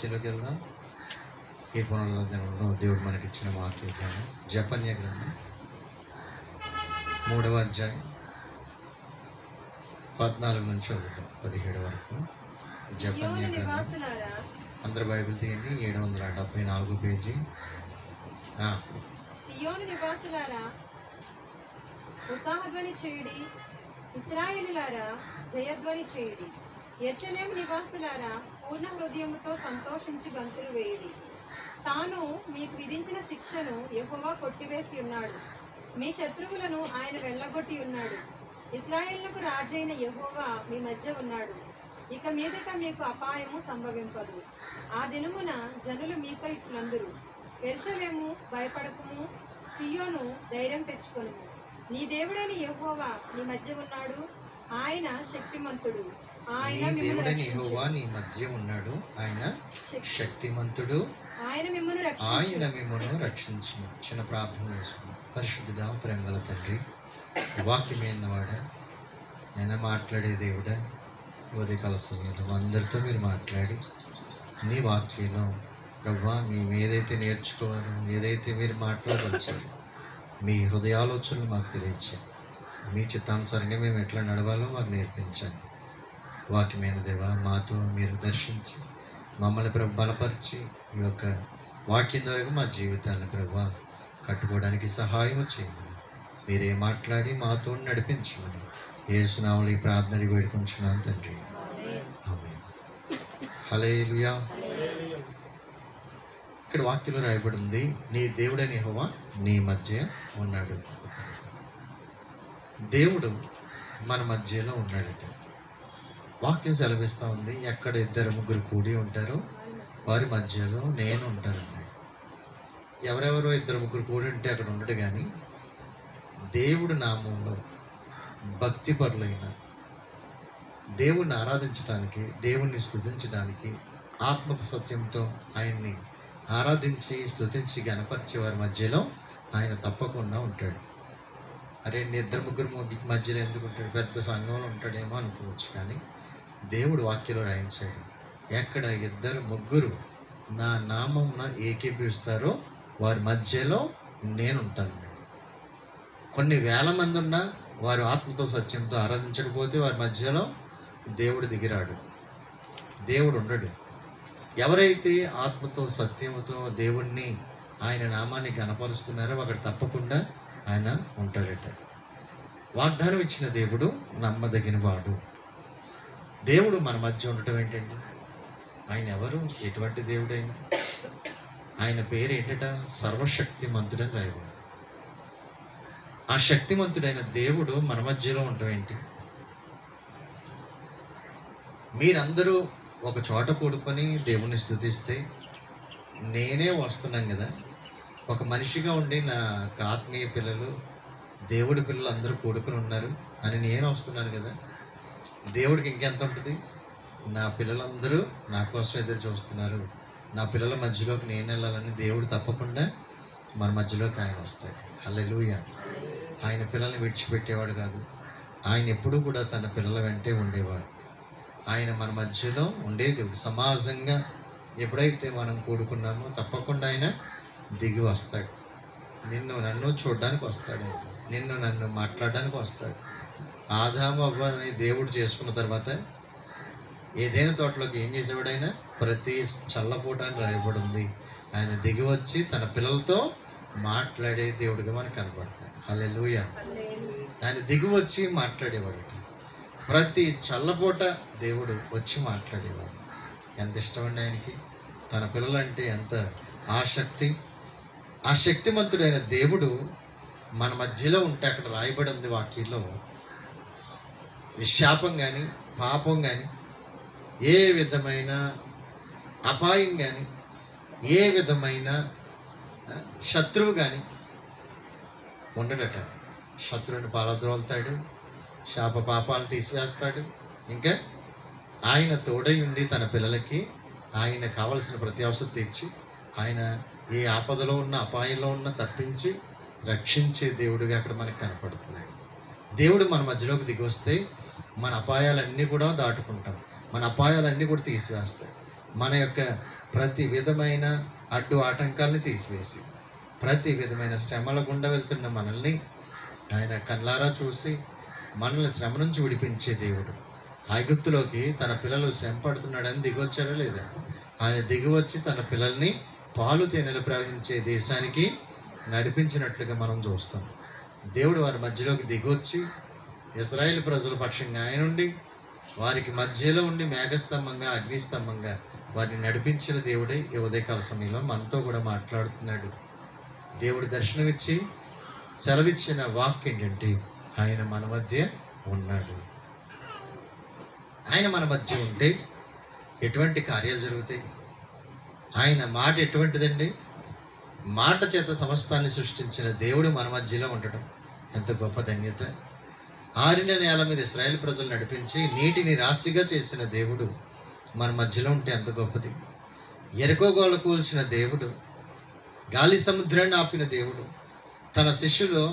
వాక్యంలోకి వెళ్దాం. ఈ పునరుద్ధరణలో దేవుడు మనకిచ్చిన వాక్య ధ్యానం జపన్య గ్రంథం 3వ అధ్యాయం 14 నుంచి చదువుతాం 17 వరకు. జపన్య గ్రంథం అందరు బైబిల్ తీయండి. 774 పేజీ. సియోను నివాసులారా ఉత్సాహధ్వని చేయుడి, ఇశ్రాయేలులారా జయధ్వని చేయుడి. యెరూషలేము నివాసులారా పూర్ణ హృదయముతో సంతోషించి గంతులు వేయుడి. తాను మీకు విధించిన శిక్షను యెహోవా కొట్టివేసి ఉన్నాడు. మీ శత్రువులను ఆయన వెళ్ళగొట్టి ఉన్నాడు. ఇశ్రాయేలుకు రాజైన యెహోవా మీ మధ్య ఉన్నాడు. ఇక మీదట మీకు అపాయము సంభవింపదు. ఆ దినమున జనులు మీపై ఇట్లందురు, యెరూషలేము భయపడకుము, సియోను ధైర్యం తెచ్చుకొనుము. నీ దేవుడైన యెహోవా నీ మధ్య ఉన్నాడు. ఆయన శక్తిమంతుడు. ఆయన శక్తిమంతుడు. ఆయన మిమ్మల్ని రక్షించును. చిన్న ప్రార్థన చేసుకున్నాం. పరిశుద్ధుడా, ప్రేమగల తండ్రి, వాక్యమైనవాడా, నేను మాట్లాడే దేవుడా, ఉదయకాల సమయంలో అందరితో మీరు మాట్లాడి నీ వాక్యంలో ప్రభా మేము ఏదైతే నేర్చుకోవాలో, ఏదైతే మీరు మాట్లాడవచ్చారు, మీ హృదయాలోచనలు మాకు తెలియచారు. మీ చిత్తానుసారంగా మేము ఎట్లా నడవాలో మాకు నేర్పించండి. వాక్యమైన దేవా, మాతో మీరు దర్శించి మమ్మల్ని ప్రభు బలపరిచి ఈ యొక్క వాక్యం ద్వారా మా జీవితాలను ప్రభు కట్టుకోవడానికి సహాయం చేయండి. మీరే మాట్లాడి మాతో నడిపించమని యేసునామములో ఈ ప్రార్థన వేడుకొంచున్నాను తండ్రి. ఆమేన్. హల్లెలూయా. ఇక్కడ వాక్యంలో రాయబడి ఉంది, నీ దేవుడైన యెహోవా నీ మధ్య ఉన్నాడు. దేవుడు మన మధ్యలో ఉన్నాడట. వాక్యం సెలవిస్తూ ఉంది, ఎక్కడ 2-3 కూడి ఉంటారో వారి మధ్యలో నేను ఉంటానండి. ఎవరెవరో 2-3 కూడి ఉంటే అక్కడ ఉండడు. కానీ దేవుడు నామంలో భక్తిపరులైన, దేవుణ్ణి ఆరాధించడానికి, దేవుణ్ణి స్తుతించడానికి, ఆత్మ సత్యంతో ఆయన్ని ఆరాధించి స్తుతించి గణపరిచే వారి మధ్యలో ఆయన తప్పకుండా ఉంటాడు. అరే 2-3 మధ్యలో ఎందుకు ఉంటాడు? పెద్ద సంఘంలో ఉంటాడేమో అనుకోవచ్చు. కానీ దేవుడు వాక్యంలో రాయించాడు, ఎక్కడ 2-3 నా నామమున ఏకీభవిస్తారో వారి మధ్యలో నేనుంటాను. కొన్ని వేల మంది ఉన్నా వారు ఆత్మతో సత్యంతో ఆరాధించకపోతే వారి మధ్యలో దేవుడు దిగిరాడు, దేవుడు ఉండడు. ఎవరైతే ఆత్మతో సత్యముతో దేవుణ్ణి, ఆయన నామాన్ని కనపరుస్తున్నారో అక్కడ తప్పకుండా ఆయన ఉంటాడట. వాగ్దానం ఇచ్చిన దేవుడు నమ్మదగిన వాడు. దేవుడు మన మధ్య ఉండటం ఏంటండి? ఆయన ఎవరు? ఎటువంటి దేవుడైనా ఆయన పేరు ఏంటట? సర్వశక్తిమంతుడని రాయబడి. ఆ శక్తిమంతుడైన దేవుడు మన మధ్యలో ఉండటం ఏంటి? మీరందరూ ఒక చోట కూడుకొని దేవుణ్ణి స్తుతిస్తే నేనే వస్తున్నాను కదా. ఒక మనిషిగా ఉండి నా ఆత్మీయ పిల్లలు, దేవుడి పిల్లలు అందరూ కూడుకుని ఉన్నారు అని నేను వస్తున్నాను కదా. దేవుడికి ఇంకెంత ఉంటుంది? నా పిల్లలందరూ నా కోసం ఎదురు చూస్తున్నారు, నా పిల్లల మధ్యలోకి నేను వెళ్ళాలని దేవుడు తప్పకుండా మన మధ్యలోకి ఆయన వస్తాడు. హల్లెలూయా. ఆయన పిల్లల్ని విడిచిపెట్టేవాడు కాదు. ఆయన ఎప్పుడూ కూడా తన పిల్లల వెంటే ఉండేవాడు. ఆయన మన మధ్యలో ఉండే దేవుడు. సమాజంగా ఎప్పుడైతే మనం కూడుకున్నామో తప్పకుండా ఆయన దిగి వస్తాడు. నిన్ను నన్ను చూడడానికి వస్తాడు, నిన్ను నన్ను మాట్లాడడానికి వస్తాడు. ఆదాము అవ్వని దేవుడు చేసుకున్న తర్వాత ఏదైనా తోటలోకి ఏం చేసేవాడు? ఆయన ప్రతి చల్లపూట అని రాయబడి ఉంది, ఆయన దిగి వచ్చి తన పిల్లలతో మాట్లాడే దేవుడిగా మనకు కనపడతాడు. హల్లెలూయా. ఆయన దిగి వచ్చి మాట్లాడేవాడు. ప్రతి చల్లపూట దేవుడు వచ్చి మాట్లాడేవాడు. ఎంత ఇష్టమండి ఆయనకి. తన పిల్లలంటే ఎంత ఆసక్తి. ఆ శక్తిమంతుడైన దేవుడు మన మధ్యలో ఉంటే అక్కడ రాయబడి ఉంది వాక్యంలో, శాపం కానీ, పాపం కానీ, ఏ విధమైన అపాయం కానీ, ఏ విధమైన శత్రువు కానీ ఉండడట. శత్రువుని పాలద్రోలుతాడు, శాప పాపాలను తీసివేస్తాడు. ఇంకా ఆయన తోడై ఉండి తన పిల్లలకి ఆయన కావలసిన ప్రతి అవసరం తీర్చి, ఆయన ఏ ఆపదలో ఉన్న, అపాయంలో ఉన్న తప్పించి రక్షించే దేవుడిగా అక్కడ మనకు కనపడుతున్నాడు. దేవుడు మన మధ్యలోకి దిగి వస్తే మన అపాయాలన్నీ కూడా దాటుకుంటాం, మన అపాయాలన్నీ కూడా తీసివేస్తాయి. మన యొక్క ప్రతి విధమైన అడ్డు ఆటంకాలను తీసివేసి ప్రతి విధమైన శ్రమల గుండా వెళ్తున్న మనల్ని ఆయన కళ్ళారా చూసి మనల్ని శ్రమ నుంచి విడిపించే దేవుడు. ఐగుప్తులోకి తన పిల్లలు శ్రమ పడుతున్నాడని దిగొచ్చారా లేదా? ఆయన దిగివచ్చి తన పిల్లల్ని పాలు తేనెలు ప్రవహించే దేశానికి నడిపించినట్లుగా మనం చూస్తాం. దేవుడు వారి మధ్యలోకి దిగొచ్చి ఇశ్రాయేలు ప్రజల పక్షంగా ఆయన ఉండి వారికి మధ్యలో ఉండి మేఘస్తంభంగా అగ్నిస్తంభంగా వారిని నడిపించిన దేవుడే ఈ ఉదయకాల సమయంలో మనతో కూడా మాట్లాడుతున్నాడు. దేవుడు దర్శనమిచ్చి సెలవిచ్చిన వాక్ ఏంటంటే ఆయన మన మధ్య ఉన్నాడు. ఆయన మన మధ్య ఉంటే ఎటువంటి కార్యాలు జరుగుతాయి? ఆయన మాట ఎటువంటిదండి? మాట చేత సమస్తాన్ని సృష్టించిన దేవుడు మన మధ్యలో ఉండటం ఎంత గొప్ప ధన్యత. ఆరిన నేల మీద ఇశ్రాయేలు ప్రజలు నడిపించి నీటిని రాశిగా చేసిన దేవుడు మన మధ్యలో ఉంటే ఎంత గొప్పది. ఎరుకో గోడ కూల్చిన దేవుడు, గాలి సముద్రాన్ని ఆపిన దేవుడు, తన శిష్యులు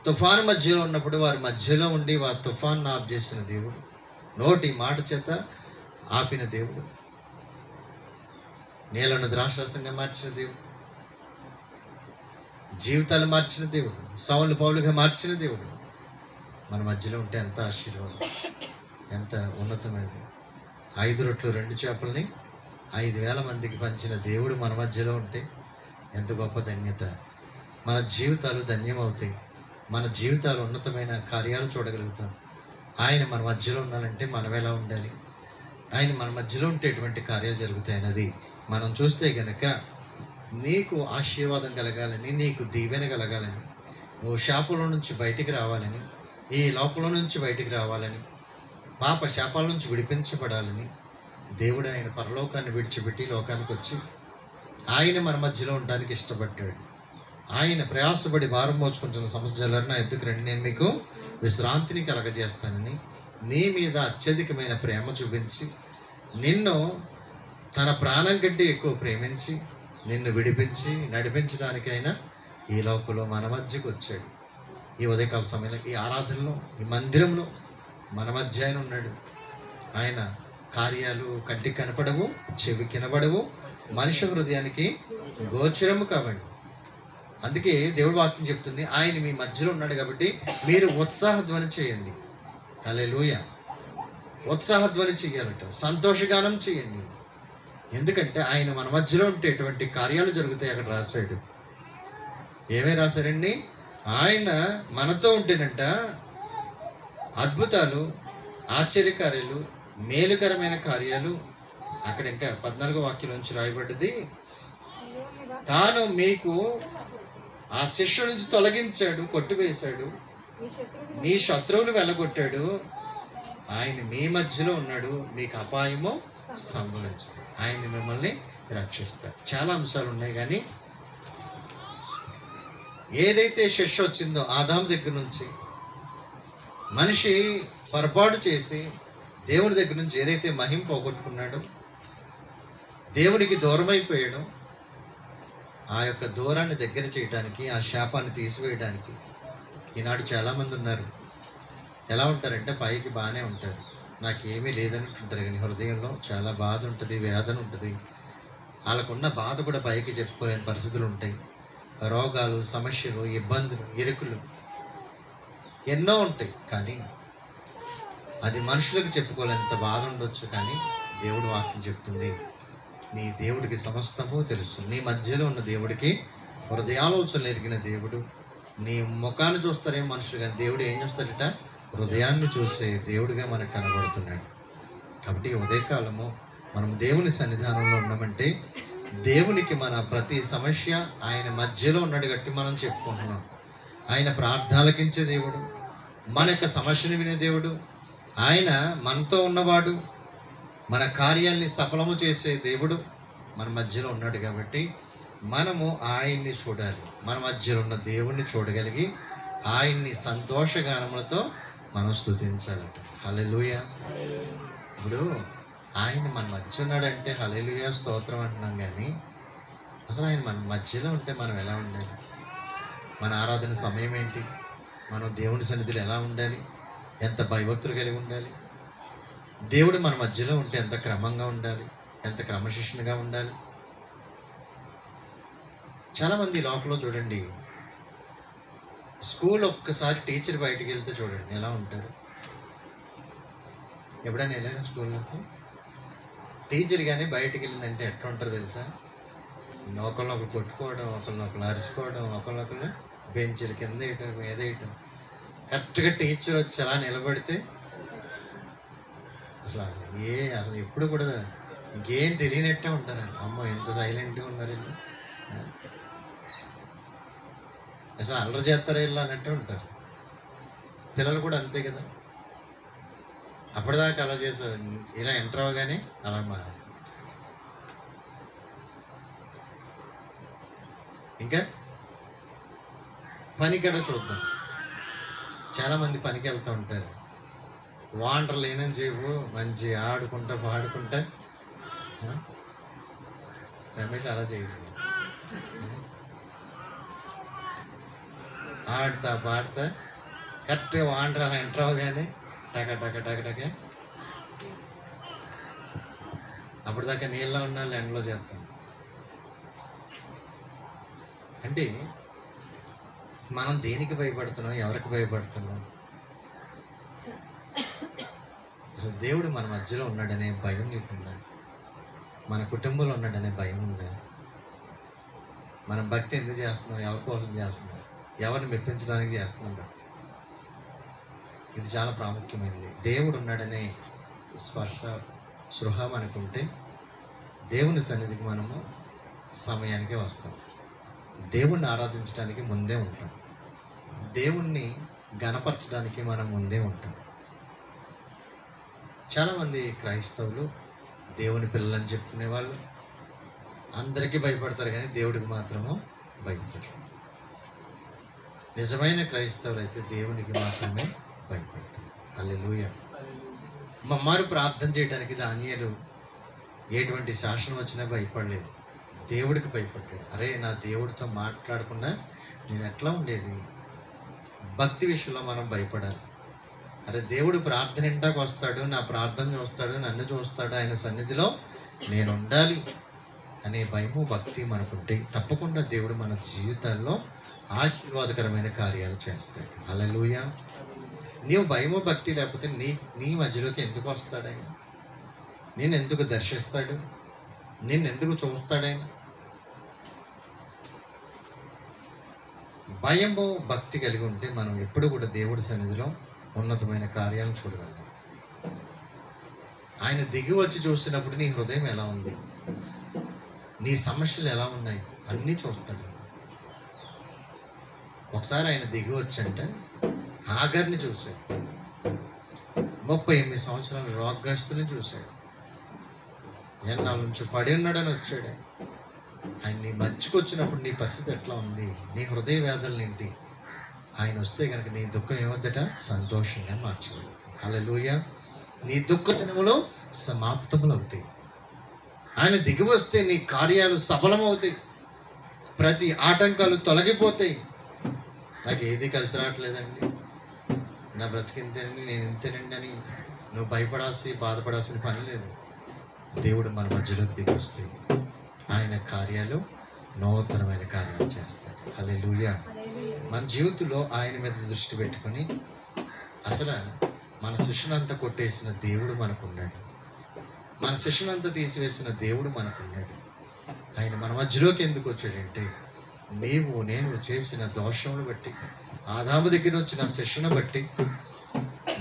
తుఫాను మధ్యలో ఉన్నప్పుడు వారి మధ్యలో ఉండి వారి తుఫాను ఆఫ్ చేసిన దేవుడు, నోటి మాట చేత ఆపిన దేవుడు, నీళ్లను ద్రాక్షరసంగా మార్చిన దేవుడు, జీవితాలు మార్చిన దేవుడు, సౌలు పౌలుగా మార్చిన దేవుడు మన మధ్యలో ఉంటే ఎంత ఆశీర్వాదం, ఎంత ఉన్నతమైనది. 5 రొట్లు 2 చేపల్ని 5,000 మందికి పంచిన దేవుడు మన మధ్యలో ఉంటే ఎంత గొప్ప ధన్యత. మన జీవితాలు ధన్యమవుతాయి, మన జీవితాలు ఉన్నతమైన కార్యాలు చూడగలుగుతాం. ఆయన మన మధ్యలో ఉండాలంటే మనం ఎలా ఉండాలి? ఆయన మన మధ్యలో ఉంటే ఎటువంటి కార్యాలు జరుగుతాయి అన్నది మనం చూస్తే గనక నీకు ఆశీర్వాదం కలగాలని, నీకు దీవెన కలగాలని, నువ్వు శాపంలో నుంచి బయటికి రావాలని, ఈ లోకంలో నుంచి బయటికి రావాలని, పాప శాపాల నుంచి విడిపించబడాలని దేవుడు ఆయన పరలోకాన్ని విడిచిపెట్టి లోకానికి వచ్చి ఆయన మన మధ్యలో ఉండడానికి ఇష్టపడ్డాడు. ఆయన ప్రయాసపడి భారం మోచుకుంటున్న సమస్యలను నా ఎద్దుకు రండి, నేను మీకు విశ్రాంతిని కలగజేస్తానని నీ మీద అత్యధికమైన ప్రేమ చూపించి నిన్ను తన ప్రాణం కంటే ఎక్కువ ప్రేమించి నిన్ను విడిపించి నడిపించడానికైనా ఈ లోకంలో మన మధ్యకు వచ్చాడు. ఈ ఉదయకాల సమయంలో ఈ ఆరాధనలో, ఈ మందిరంలో మన మధ్య ఆయన ఉన్నాడు. ఆయన కార్యాలు కంటికి కనపడవు, చెవి కినబడవు, మనిషి హృదయానికి గోచరము కావండి. అందుకే దేవుడి వాక్యం చెప్తుంది, ఆయన మీ మధ్యలో ఉన్నాడు కాబట్టి మీరు ఉత్సాహధ్వని చేయండి. హల్లెలూయా. ఉత్సాహధ్వని చేయాలట, సంతోషగానం చేయండి. ఎందుకంటే ఆయన మన మధ్యలో ఉంటే ఎటువంటి కార్యాలు జరుగుతాయి అక్కడ రాశాడు. ఏమేమి రాశారండి? ఆయన మనతో ఉంటేనంట అద్భుతాలు, ఆశ్చర్యకార్యాలు, మేలుకరమైన కార్యాలు. అక్కడ ఇంకా 14వ వాక్యం నుంచి రాయబడ్డది, తాను మీకు ఆ శిష్యుల నుంచి తొలగించాడు, కొట్టివేశాడు, మీ శత్రువులు వెళ్ళగొట్టాడు. ఆయన మీ మధ్యలో ఉన్నాడు, మీకు అపాయము సంభవించదు. ఆయన మిమ్మల్ని రక్షిస్తాడు. చాలా అంశాలు ఉన్నాయి, కానీ ఏదైతే శిక్ష వచ్చిందో ఆదాము దగ్గర నుంచి మనిషి పొరపాటు చేసి దేవుని దగ్గర నుంచి ఏదైతే మహిమ పోగొట్టుకున్నాడో, దేవునికి దూరమైపోయాడో, ఆ యొక్క దూరాన్ని దగ్గర చేయడానికి, ఆ శాపాన్ని తీసివేయడానికి ఈనాడు చాలామంది ఉన్నారు. ఎలా ఉంటారంటే పైకి బాగానే ఉంటారు, నాకేమీ లేదన్నట్టుంటారు, కానీ హృదయంలో చాలా బాధ ఉంటుంది, వేదన ఉంటుంది. వాళ్ళకున్న బాధ కూడా పైకి చెప్పుకోలేని పరిస్థితులు ఉంటాయి. రోగాలు, సమస్యలు, ఇబ్బందులు, ఇరుకులు ఎన్నో ఉంటాయి. కానీ అది మనుషులకు చెప్పుకోలేంత బాధ ఉండొచ్చు. కానీ దేవుడు వాక్యం చెప్తుంది, నీ దేవుడికి సమస్తము తెలుసు. నీ మధ్యలో ఉన్న దేవుడికి హృదయాలోచనలు ఎరిగిన దేవుడు. నీ ముఖాన్ని చూస్తారేమో మనుషులు, కానీ దేవుడు ఏం చూస్తాడట? హృదయాన్ని చూసే దేవుడిగా మనకు కనబడుతున్నాడు. కాబట్టి ఉదయకాలము మనం దేవుని సన్నిధానంలో ఉన్నామంటే దేవునికి మన ప్రతి సమస్య ఆయన మధ్యలో ఉన్నాడు గట్టి మనం చెప్పుకుంటున్నాం. ఆయన ప్రార్థనలకించే దేవుడు, మన యొక్క సమస్యను వినే దేవుడు, ఆయన మనతో ఉన్నవాడు, మన కార్యాల్ని సఫలము చేసే దేవుడు మన మధ్యలో ఉన్నాడు. కాబట్టి మనము ఆయన్ని చూడాలి, మన మధ్యలో ఉన్న దేవుణ్ణి చూడగలిగి ఆయన్ని సంతోషగానములతో మనం స్తుతించాలట. హల్లెలూయా. ఇప్పుడు ఆయన మన మధ్య ఉన్నాడంటే హల్లెలూయా స్తోత్రం అంటున్నాం, కానీ అసలు ఆయన మన మధ్యలో ఉంటే మనం ఎలా ఉండాలి? మన ఆరాధన సమయం ఏంటి? మనం దేవుని సన్నిధిలో ఎలా ఉండాలి? ఎంత భయభక్తులు కలిగి ఉండాలి? దేవుడు మన మధ్యలో ఉంటే ఎంత క్రమంగా ఉండాలి, ఎంత క్రమశిక్షణగా ఉండాలి. చాలామంది లోపల చూడండి, స్కూల్ ఒక్కసారి టీచర్ బయటికి వెళ్తే చూడండి ఎలా ఉంటారు. ఎప్పుడైనా వెళ్ళారా స్కూల్లోకి? టీచర్ కానీ బయటికి వెళ్ళిందంటే ఎట్లా ఉంటారు తెలుసా? ఒకరినొకరు కొట్టుకోవడం, ఒకరినొకరు అరుచుకోవడం, ఒకరినొకరు బెంచీల కింద వేయటం, మీద వేయటం. కరెక్ట్గా టీచర్ వచ్చి అలా నిలబడితే అసలు ఎప్పుడు కూడా ఇంకేం తెలియనట్టే ఉంటారండి. అమ్మో ఎంత సైలెంట్గా ఉన్నారు వీళ్ళు, అసలు అల్లరి చేస్తారా వీళ్ళు అన్నట్టే ఉంటారు. పిల్లలు కూడా అంతే కదా, అప్పటిదాకా అలా చేసారు, ఇలా ఎంటర్ అవ్వగానే అలా మారారు. ఇంకా పని కూడా చూద్దాం. చాలామంది పనికి వెళ్తూ ఉంటారు, వాండర్లు ఏమని చెప్పు మంచి ఆడుకుంటా పాడుకుంటా. రమేష్ అలా చేయడు, ఆడుతా పాడుతా కరెక్ట్గా వాండర్ అలా ఎంటర్ అవ్వగానే టక టక టక టక అప్పటిదాకా నీళ్ళలో ఉన్న వాళ్ళు ఎండలో చేస్తాం. అంటే మనం దేనికి భయపడుతున్నాం, ఎవరికి భయపడుతున్నాం? అసలు దేవుడు మన మధ్యలో ఉన్నాడనే భయం నీకుందా? మన కుటుంబంలో ఉన్నాడనే భయం ఉందా? మనం భక్తి ఎందుకు చేస్తున్నాం, ఎవరి కోసం చేస్తున్నాం, ఎవరిని మెప్పించడానికి చేస్తున్నాం భక్తి? ఇది చాలా ప్రాముఖ్యమైనది. దేవుడు ఉన్నాడనే స్పర్శ సృహ మనకుంటే దేవుని సన్నిధికి మనము సమయానికే వస్తాం, దేవుణ్ణి ఆరాధించడానికి ముందే ఉంటాం, దేవుణ్ణి గణపరచడానికి మనం ముందే ఉంటాం. చాలామంది క్రైస్తవులు దేవుని పిల్లలని చెప్పుకునే వాళ్ళు అందరికీ భయపడతారు, కానీ దేవుడికి మాత్రము భయపడరు. నిజమైన క్రైస్తవులు అయితే దేవునికి మాత్రమే భయపడతారు. హల్లెలూయా. మమ్మారు ప్రార్థన చేయడానికి దానియేలు ఎటువంటి శాసనం వచ్చినా భయపడలేదు, దేవుడికి భయపడ్డాడు. అరే నా దేవుడితో మాట్లాడకుండా నేను ఎట్లా ఉండేది? భక్తి విషయంలో మనం భయపడాలి. అరే దేవుడు ప్రార్థన ఇంటాకు వస్తాడు, నా ప్రార్థన చూస్తాడు, నన్ను చూస్తాడు, ఆయన సన్నిధిలో నేను ఉండాలి అనే భయము భక్తి మనకుంటే తప్పకుండా దేవుడు మన జీవితాల్లో ఆశీర్వాదకరమైన కార్యాలు చేస్తాడు. హల్లెలూయా. నీవు భయము భక్తి లేకపోతే నీ మధ్యలోకి ఎందుకు వస్తాడు ఆయన? నేను ఎందుకు దర్శిస్తాడు? నిన్నెందుకు చూస్తాడు ఆయన? భయము భక్తి కలిగి ఉంటే మనం ఎప్పుడు కూడా దేవుడి సన్నిధిలో ఉన్నతమైన కార్యాలను చూడగలం. ఆయన దిగి వచ్చి చూసినప్పుడు నీ హృదయం ఎలా ఉంది, నీ సమస్యలు ఎలా ఉన్నాయి అన్నీ చూస్తాడు. ఒకసారి ఆయన దిగి వచ్చంటే హాగర్ని చూశాడు, 38 సంవత్సరాల రోగగ్రస్తుని చూశాడు, ఎన్నాళ్ళ నుంచి పడి ఉన్నాడని వచ్చాడు. ఆయన నీ మధ్యకు వచ్చినప్పుడు నీ పరిస్థితి ఎట్లా ఉంది, నీ హృదయ వేదనలు ఏంటి? ఆయన వస్తే కనుక నీ దుఃఖం ఏమవుద్దట? సంతోషంగా మార్చబడుతుంది. హల్లెలూయా. నీ దుఃఖ దినములు సమాప్తములు అవుతాయి. ఆయన దిగి వస్తే నీ కార్యాలు సఫలమవుతాయి, ప్రతి ఆటంకాలు తొలగిపోతాయి. నాకు ఏది కలిసి రావట్లేదండి, నా బ్రతికింతేనండి, నేను ఇంతేనండి అని నువ్వు బాధపడాల్సిన పని లేదు. దేవుడు మన మధ్యలోకి దిగి వస్తే ఆయన కార్యాలు నూతనమైన కార్యాలు చేస్తాడు. హల్లెలూయా. మన జీవితంలో ఆయన మీద దృష్టి పెట్టుకొని అసలు మన శిష్యునంతా కొట్టేసిన దేవుడు మనకున్నాడు, మన శిష్యునంతా తీసివేసిన దేవుడు మనకున్నాడు. ఆయన మన మధ్యలోకి ఎందుకు వచ్చాడంటే నీవు నేను చేసిన దోషమును బట్టి, ఆదాము దగ్గర వచ్చిన శిక్షను బట్టి,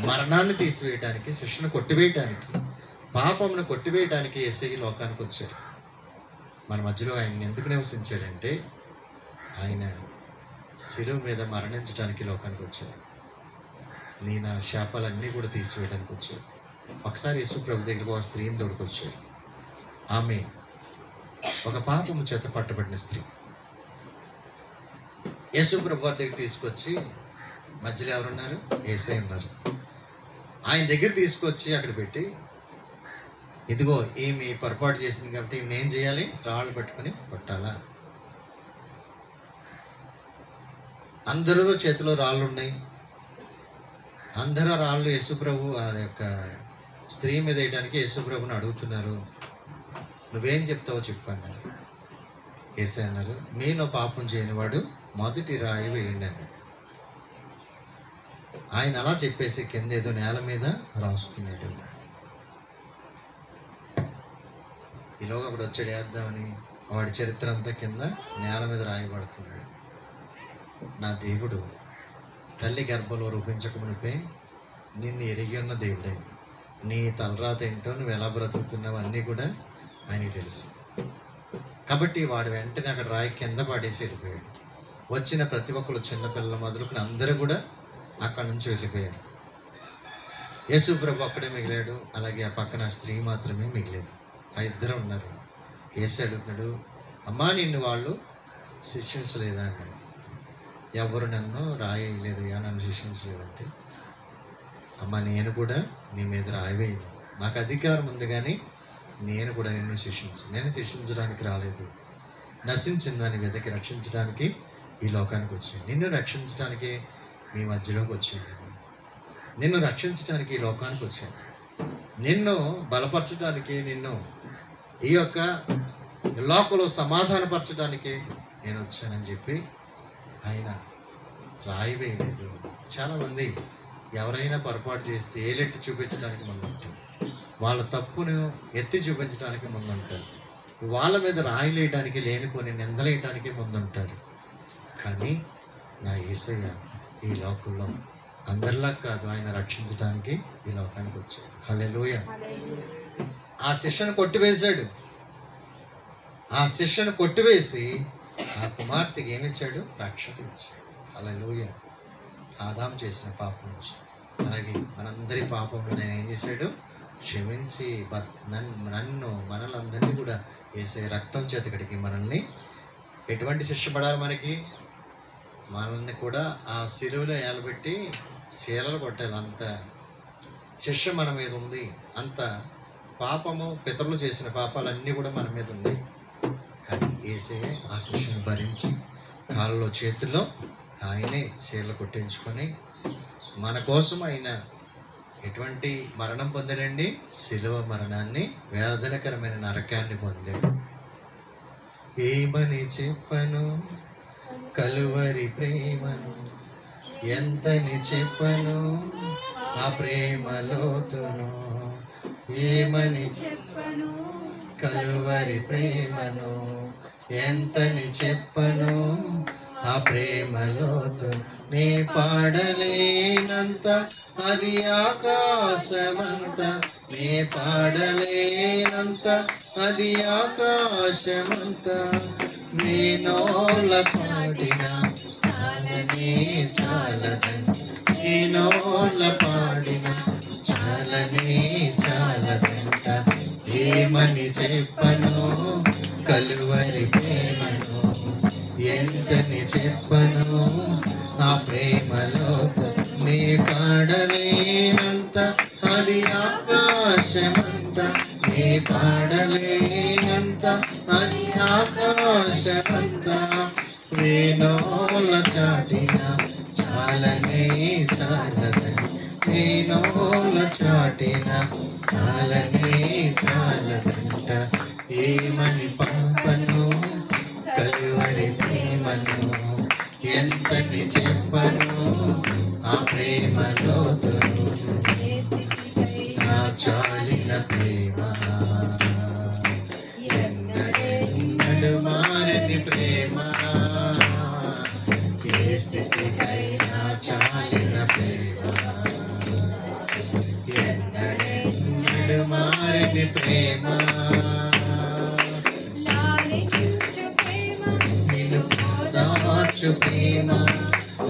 మరణాన్ని తీసివేయడానికి, శిక్షను కొట్టివేయటానికి, పాపమును కొట్టివేయడానికి యేసయ్య లోకానికి వచ్చాడు. మన మధ్యలో ఆయన ఎందుకు నివసించాడంటే ఆయన శిలువ మీద మరణించడానికి లోకానికి వచ్చాడు. నా శాపాలన్నీ కూడా తీసివేయడానికి వచ్చాడు. ఒకసారి యేసు ప్రభు దగ్గరకు ఒక స్త్రీని తోడుకొచ్చాడు. ఆమె ఒక పాపము చేత పట్టబడిన స్త్రీ. యేసు ప్రభు వారి దగ్గర తీసుకొచ్చి, మధ్యలో ఎవరున్నారు? యేసయ్య ఉన్నారు. ఆయన దగ్గర తీసుకొచ్చి అక్కడ పెట్టి, ఇదిగో ఈమె పొరపాటు చేసింది కాబట్టి ఈమె ఏం చేయాలి? రాళ్ళు పట్టుకొని కొట్టాలా? అందరూ చేతిలో రాళ్ళు ఉన్నాయి, అందరూ రాళ్ళు యేసు ప్రభు ఆ యొక్క స్త్రీ మీద వేయడానికి యేసు ప్రభుని అడుగుతున్నారు. నువ్వేం చెప్తావో చెప్పాను. యేసయ్య అన్నారు, మీలో పాపం చేయనివాడు మొదటి రాయి వేయండి అన్నాడు. ఆయన అలా చెప్పేసి కింద ఏదో నేల మీద రాస్తున్నాడు. ఈలోగా అప్పుడు వచ్చాడు వేద్దామని, వాడి చరిత్ర అంతా కింద నేల మీద రాయబడుతున్నాడు. నా దేవుడు తల్లి గర్భంలో రూపించక మునిపే నిన్ను ఎరిగి ఉన్న దేవుడే. నీ తలరాత ఏంటో, నువ్వు ఎలా బ్రతుకుతున్నావు అన్నీ కూడా ఆయనకి తెలుసు. కాబట్టి వాడు వెంటనే అక్కడ రాయి కింద పడేసి వెళ్ళిపోయాడు. వచ్చిన ప్రతి ఒక్కరు, చిన్నపిల్లల మొదలుకుని అందరూ కూడా అక్కడి నుంచి వెళ్ళిపోయారు. యేసు ప్రభు అక్కడే మిగిలాడు. అలాగే ఆ పక్కన స్త్రీ మాత్రమే మిగిలేదు. ఆ ఇద్దరు ఉన్నారు. యేసు అడుగుతున్నాడు, అమ్మా నిన్ను వాళ్ళు శిక్షించలేదా అన్నాడు. ఎవరు నన్ను రాయలేదయ్యా, నన్ను శిక్షించలేదంటే, అమ్మ నేను కూడా నీ మీద రాయవేయను, నాకు అధికారం ఉంది, కానీ నేను కూడా నిన్ను నేను శిక్షించడానికి రాలేదు. నశించిన దాన్ని వెతికి రక్షించడానికి ఈ లోకానికి వచ్చాను. నిన్ను రక్షించడానికి మీ మధ్యలోకి వచ్చాను. నిన్ను రక్షించడానికి ఈ లోకానికి వచ్చాను. నిన్ను బలపరచడానికి, నిన్ను ఈ యొక్క లోకంలో సమాధానపరచడానికి నేను వచ్చానని చెప్పి ఆయన రాయి వేయలేదు. చాలామంది ఎవరైనా పొరపాటు చేస్తే ఏలెట్టి చూపించడానికి ముందుంటారు. వాళ్ళ తప్పును ఎత్తి చూపించడానికి ముందుంటారు. వాళ్ళ మీద రాయిలేయడానికి, లేనిపోని నిందలేయడానికి ముందుంటారు. కానీ నా యేసయ్య ఈ లోకంలో అందరిలా కాదు, ఆయన రక్షించడానికి ఈ లోకానికి వచ్చాడు. హల్లెలూయా. ఆ శిష్యను కొట్టివేశాడు. ఆ శిష్యను కొట్టివేసి ఆ కుమార్తెకి ఏమిచ్చాడు? రక్షణ ఇచ్చాడు. హల్లెలూయా. ఆదాము చేసిన పాపం నుంచి, అలాగే మనందరి పాపంలో నేను ఏం చేశాడు? క్షమించి నన్ను మనలందరినీ కూడా వేసే రక్తం చేత కడిగి మనల్ని ఎటువంటి శిక్ష పడాలి? మనల్ని కూడా ఆ శిలువలో ఏలబెట్టి శీలలు కొట్టాలి. అంత శిక్ష మన మీద ఉంది. అంత పాపము, పితరులు చేసిన పాపాలన్నీ కూడా మన మీద ఉన్నాయి. కానీ యేసే ఆ శిక్షను భరించి కాళ్ళలో చేతుల్లో ఆయనే శీలలు కొట్టించుకొని మన కోసం ఆయన ఎటువంటి మరణం పొందాడండి? శిలువ మరణాన్ని, వేదనకరమైన నరకాన్ని పొందాడు. ఏమని చెప్పను కలువరి ప్రేమను, ఎంతని చెప్పను ఆ ప్రేమలోతును. ఏమని చెప్పను కలువరి ప్రేమను, ఎంతని చెప్పను ఆ ప్రేమలోతును. నే పాడలేనంత అది ఆకాశమంత, నే పాడలేనంత అది ఆకాశమంత. నేనోల పాడిన చాలనే చాలదని, నేనోల పాడిన చాలనే చాలదంట. ఏమని చెప్పను కలువరి ప్రేమను, ఎంతని చెప్పను ఆ ప్రేమలో. నీ పాడలేనంత అది ఆకాశమంత, నీ పాడలేనంత అది ఆకాశమంత. వేణోల చాటిన చాలనే చాలదని, వేణోల చాటిన చాలనే చాలదంట. ఏమని పంపను కలువరి ప్రేమను, ఎంతని చెప్పను ఆ ప్రేమలోతును. నా చాలిన ప్రేమ ఎన్నడెన్నడు మారని ప్రేమ, ఏ స్థితికైనా చాలిన ప్రేమ, ఎన్నడెన్నడు మారని ప్రేమ. ఓదార్చు ప్రేమ,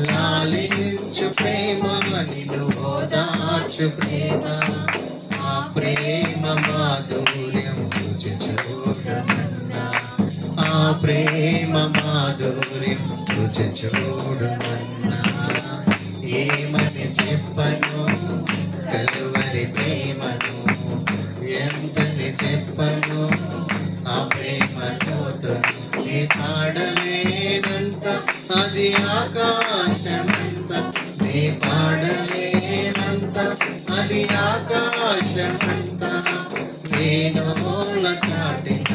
లాలించు ప్రేమ, నిన్ను ఓదార్చు ప్రేమ. ఆ ప్రేమ మాధుర్యం రుచి చూడమన్నా, ఆ ప్రేమ మాధుర్యం రుచి చూడమన్నా. ఏమని చెప్పను కలువరి ప్రేమను, ఎంతని చెప్పను ఆ ప్రేమలోతును. నీ పాడలేనంత అది ఆకాశమంత, నీ పాడలేనంత అది ఆకాశమంత. వేణోల చాటిన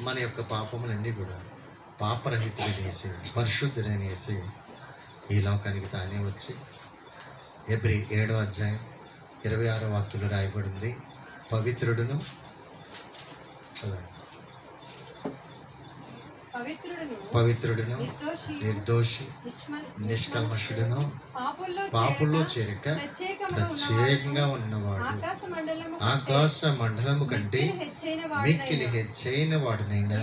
మన యొక్క పాపములన్నీ కూడా పాపరహితుడనేసి పరిశుద్ధుడనేసి ఈ లోకానికి తానే వచ్చి హెబ్రీ 7వ అధ్యాయం 26వ వాక్యంలో రాయబడింది, పవిత్రుడును చదవండి, పవిత్రుడును నిర్దోషి నిష్కల్మషుడును పాపుల్లో చేరిక ప్రత్యేకంగా ఉన్నవాడు, ఆకాశ మండలము కంటే మిక్కిలి హెచ్చైన వాడునైనా.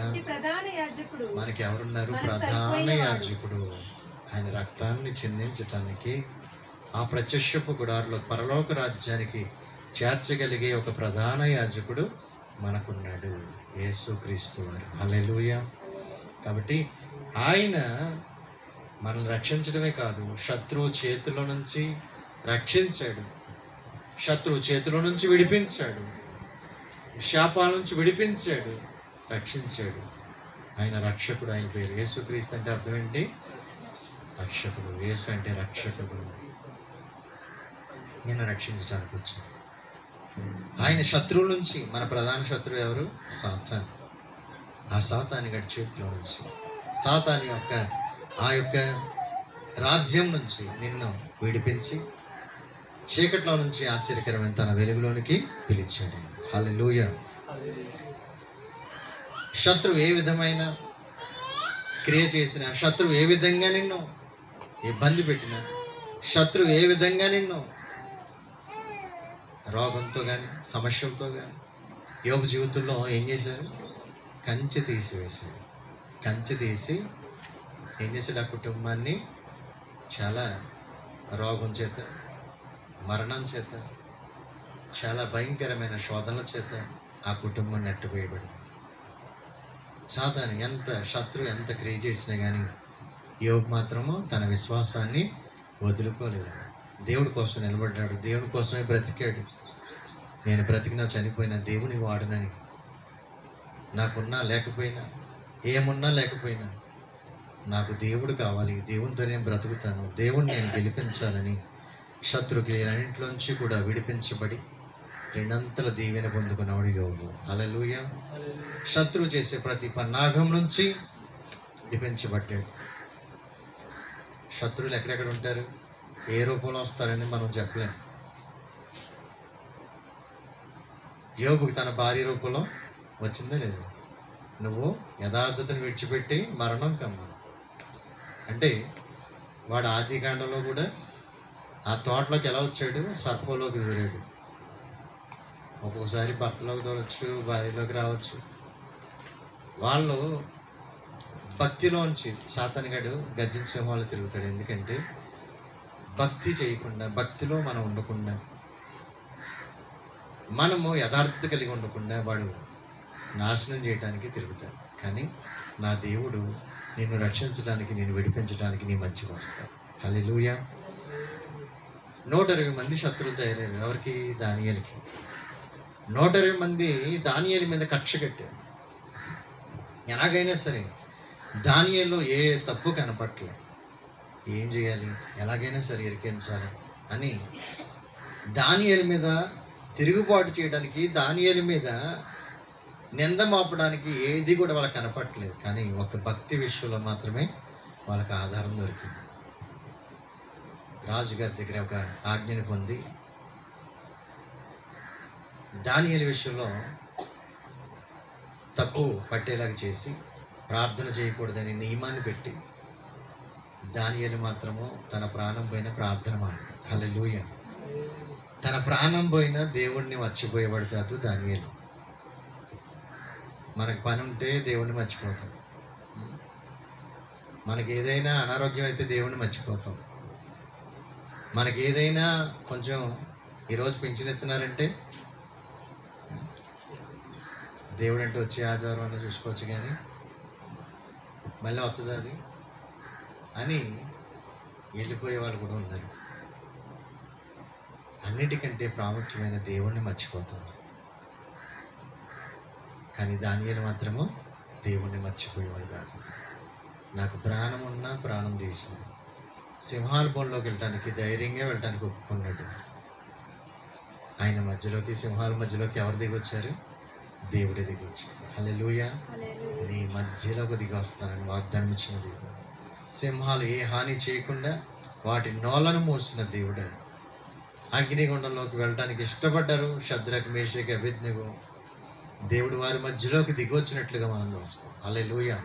మనకి ఎవరున్నారు? ప్రధాన యాజకుడు. ఆయన రక్తాన్ని చిందించటానికి ఆ ప్రత్యక్షపు గుడారులో పరలోక రాజ్యానికి చేర్చగలిగే ఒక ప్రధాన యాజకుడు మనకున్నాడు, యేసుక్రీస్తు వారు. హల్లెలూయా. కాబట్టి ఆయన మనల్ని రక్షించడమే కాదు, శత్రువు చేతిలో నుంచి రక్షించాడు, శత్రువు చేతిలో నుంచి విడిపించాడు, శాపాల నుంచి విడిపించాడు, రక్షించాడు. ఆయన రక్షకుడు. ఆయన పేరు యేసుక్రీస్తు. అంటే అర్థం ఏంటి? రక్షకుడు. యేసు అంటే రక్షకుడు. నిన్ను రక్షించడానికి వచ్చాడు. ఆయన శత్రువు నుంచి, మన ప్రధాన శత్రువు ఎవరు? సాతాను. ఆ సాతాను గడి చేతిలో నుంచి, సాతాను యొక్క ఆ యొక్క రాజ్యం నుంచి నిన్ను విడిపించి చీకట్లో నుంచి ఆశ్చర్యకరమైన తన వెలుగులోనికి పిలిచాడు. హల్లెలూయా. శత్రువు ఏ విధమైన క్రియ చేసినా, శత్రువు ఏ విధంగా నిన్ను ఇబ్బంది పెట్టినా, శత్రువు ఏ విధంగా నిన్ను రోగంతో కానీ సమస్యలతో కానీ, యోబు జీవితంలో ఏం చేశారు? కంచె తీసివేశాడు. కంచె తీసి ఏం చేశాడు? ఆ కుటుంబాన్ని చాలా రోగం చేత, మరణం చేత, చాలా భయంకరమైన శోధనల చేత ఆ కుటుంబం నెట్టువేయబడి, సాతాను శత్రువు ఎంత క్రియ చేసినా కానీ యోబు మాత్రము తన విశ్వాసాన్ని వదులుకోలేదు. దేవుడి కోసం నిలబడ్డాడు, దేవుడి కోసమే బ్రతికాడు. నేను బ్రతికినా చనిపోయినా దేవుని వాడనని, నాకున్నా లేకపోయినా, ఏమున్నా లేకపోయినా నాకు దేవుడు కావాలి, దేవునితో నేను బ్రతుకుతాను, దేవుణ్ణి నేను గెలిపించాలని శత్రువులన్నింటిలోంచి కూడా విడిపించబడి రెండంతల దీవెన పొందుకున్నవాడు యోబు. హల్లెలూయా. శత్రువు చేసే ప్రతి పన్నాగం నుంచి విడిపించబడ్డాడు. శత్రువులు ఎక్కడెక్కడ ఉంటారు, ఏ రూపంలో వస్తారని మనం చెప్పలేం. యోబుకి తన భార్య రూపంలో వచ్చిందో లేదు. నువ్వు యథార్థతను విడిచిపెట్టి మరణం కమ్మా అంటే, వాడు ఆది కాండంలో కూడా ఆ తోటలోకి ఎలా వచ్చాడు? సర్పంలోకి దూరాడు. ఒక్కొక్కసారి భర్తలోకి దూరవచ్చు, భార్యలోకి రావచ్చు. వాళ్ళు భక్తిలోంచి సాతానుగాడు గర్జించే సింహాలు తిరుగుతాడు. ఎందుకంటే భక్తి చేయకుండా, భక్తిలో మనం ఉండకుండా, మనము యథార్థత కలిగి ఉండకుండా వాడు నాశనం చేయడానికి తిరుగుతాడు. కానీ నా దేవుడు నిన్ను రక్షించడానికి, నిన్ను విడిపించడానికి నీ మధ్యకి వస్తాడు. హల్లెలూయా. 120 మంది శత్రువులు తయారయ్యారు. ఎవరికి? దానియేలుకి. 120 మంది దానియేలు మీద కక్ష కట్టారు. ఎలాగైనా సరే దానియేలులో ఏ తప్పు కనపట్లే, ఏం చేయాలి, ఎలాగైనా సరే ఇరికించాలి అని దానియేలు మీద తిరుగుబాటు చేయడానికి, దానియేలు మీద నింద మోపడానికి ఏది కూడా వాళ్ళకి కనపట్లేదు. కానీ ఒక భక్తి విషయంలో మాత్రమే వాళ్ళకి ఆధారం దొరికింది. రాజుగారి దగ్గర ఒక ఆజ్ఞని పొంది దానియేలు విషయంలో తప్పు పట్టేలాగా చేసి ప్రార్థన చేయకూడదని నియమాన్ని పెట్టి దానియేలు మాత్రము తన ప్రాణం పోయిన ప్రార్థన మాట్లాడు. హల్లెలూయా. తన ప్రాణం పోయిన దేవుణ్ణి మర్చిపోయేవాడు కాదు దానియేలు. మనకు పని ఉంటే దేవుణ్ణి మర్చిపోతాం, మనకి ఏదైనా అనారోగ్యం అయితే దేవుణ్ణి మర్చిపోతాం, మనకి ఏదైనా కొంచెం ఈరోజు పింఛన్ ఎత్తున్నారంటే దేవుడు అంటే వచ్చే ఆదివారం అని చూసుకోవచ్చు, కానీ మళ్ళీ వస్తుంది అది అని వెళ్ళిపోయే వాళ్ళు కూడా ఉన్నారు. అన్నిటికంటే ప్రాముఖ్యమైన దేవుణ్ణి మర్చిపోతాం. కానీ దానియేలు మాత్రము దేవుణ్ణి మర్చిపోయేవాడు కాదు. నాకు ప్రాణం ఉన్నా ప్రాణం తీసిన సింహాల బోన్లోకి వెళ్ళటానికి ధైర్యంగా వెళ్ళటానికి ఒప్పుకున్నాడు. ఆయన మధ్యలోకి, సింహాల మధ్యలోకి ఎవరు దిగొచ్చారు? దేవుడే దిగొచ్చారు. హల్లెలూయా. నీ మధ్యలోకి దిగి వస్తానని వాగ్దానం ఇచ్చిన దేవుడు. సింహాలు ఏ హాని చేయకుండా వాటి నోలను మూసిన దేవుడే. అగ్నిగుండంలోకి వెళ్ళడానికి ఇష్టపడ్డారు షద్రక్, మేషక్, అబేద్నెగో. దేవుడు వారి మధ్యలోకి దిగి వచ్చినట్లుగా మనం చూస్తాం. హల్లెలూయా.